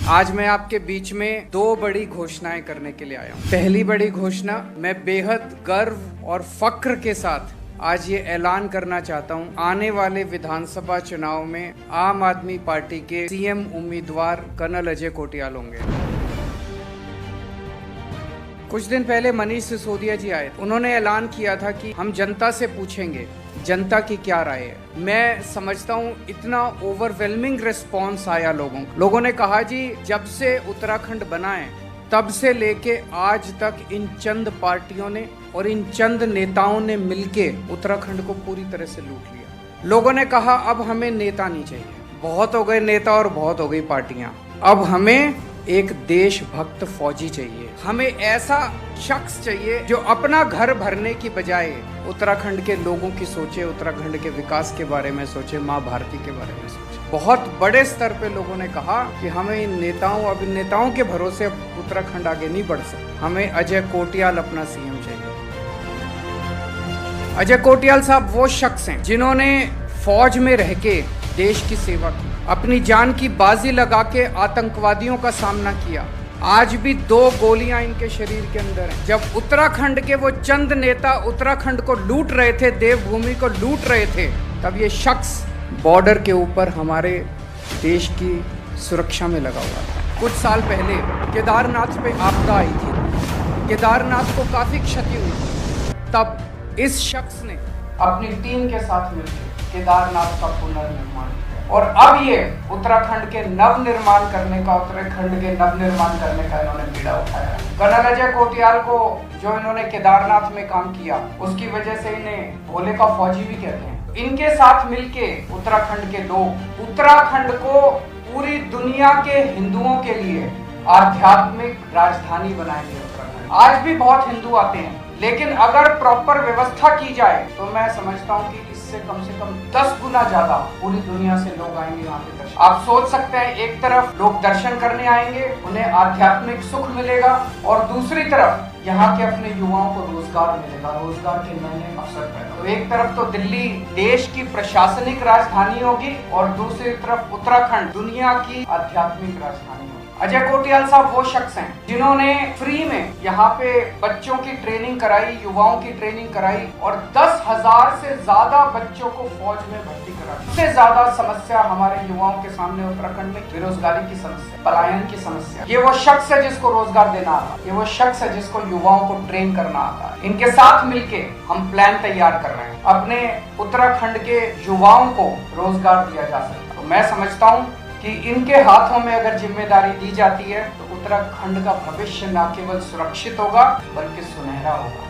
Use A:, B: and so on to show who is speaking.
A: आज मैं आपके बीच में दो बड़ी घोषणाएं करने के लिए आया हूँ। पहली बड़ी घोषणा, मैं बेहद गर्व और फक्र के साथ आज ये ऐलान करना चाहता हूँ, आने वाले विधानसभा चुनाव में आम आदमी पार्टी के सीएम उम्मीदवार कर्नल अजय कोटियाल होंगे। कुछ दिन पहले मनीष सिसोदिया जी आए, उन्होंने ऐलान किया था कि हम जनता से पूछेंगे जनता की क्या राय है। मैं समझता हूँ इतना ओवरवेलमिंग रिस्पॉन्स आया लोगों ने कहा जी जब से उत्तराखंड बना है तब से लेके आज तक इन चंद पार्टियों ने और इन चंद नेताओं ने मिलके उत्तराखंड को पूरी तरह से लूट लिया। लोगों ने कहा अब हमें नेता नहीं चाहिए, बहुत हो गए नेता और बहुत हो गई पार्टियां, अब हमें एक देशभक्त फौजी चाहिए, हमें ऐसा शख्स चाहिए जो अपना घर भरने की बजाय उत्तराखंड के लोगों की सोचे, उत्तराखंड के विकास के बारे में सोचे, माँ भारती के बारे में सोचे। बहुत बड़े स्तर पे लोगों ने कहा कि हमें इन नेताओं के भरोसे अब उत्तराखंड आगे नहीं बढ़ सकता, हमें अजय कोटियाल अपना सीएम चाहिए। अजय कोटियाल साहब वो शख्स हैं जिन्होंने फौज में रह के देश की सेवा की, अपनी जान की बाजी लगा के आतंकवादियों का सामना किया। आज भी 2 गोलियां इनके शरीर के अंदर हैं। जब उत्तराखंड के वो चंद नेता उत्तराखंड को लूट रहे थे, देवभूमि को लूट रहे थे, तब ये शख्स बॉर्डर के ऊपर हमारे देश की सुरक्षा में लगा हुआ था। कुछ साल पहले केदारनाथ पे आपदा आई थी, केदारनाथ को काफी क्षति हुई थी, तब इस शख्स ने अपनी टीम के साथ मिलकर केदारनाथ का पुनर्निर्माण किया और अब ये उत्तराखंड के नवनिर्माण करने का इन्होंने बीड़ा उठाया। कर्नल अजय कोटियाल को जो इन्होंने केदारनाथ में काम किया उसकी वजह से इन्हें भोले का फौजी भी कहते हैं। इनके साथ मिलके उत्तराखंड के लोग उत्तराखंड को पूरी दुनिया के हिंदुओं के लिए आध्यात्मिक राजधानी बनाएंगे। उत्तराखंड आज भी बहुत हिंदू आते हैं, लेकिन अगर प्रॉपर व्यवस्था की जाए तो मैं समझता हूँ कि इससे कम से कम 10 गुना ज्यादा पूरी दुनिया से लोग आएंगे यहाँ पे दर्शन। आप सोच सकते हैं, एक तरफ लोग दर्शन करने आएंगे, उन्हें आध्यात्मिक सुख मिलेगा, और दूसरी तरफ यहाँ के अपने युवाओं को रोजगार मिलेगा, रोजगार के नए अवसर पैदा। तो एक तरफ तो दिल्ली देश की प्रशासनिक राजधानी होगी और दूसरी तरफ उत्तराखंड दुनिया की आध्यात्मिक राजधानी होगी। अजय कोटियाल साहब वो शख्स हैं जिन्होंने फ्री में यहाँ पे बच्चों की ट्रेनिंग कराई, युवाओं की ट्रेनिंग कराई और 10,000 से ज्यादा बच्चों को फौज में भर्ती करा। सबसे ज्यादा समस्या हमारे युवाओं के सामने उत्तराखंड में बेरोजगारी की समस्या, पलायन की समस्या। ये वो शख्स है जिसको रोजगार देना आता, ये वो शख्स है जिसको युवाओं को ट्रेन करना आता है। इनके साथ मिलके हम प्लान तैयार कर रहे हैं, अपने उत्तराखंड के युवाओं को रोजगार दिया जा सकता। तो मैं समझता हूँ कि इनके हाथों में अगर जिम्मेदारी दी जाती है तो उत्तराखंड का भविष्य न केवल सुरक्षित होगा बल्कि सुनहरा होगा।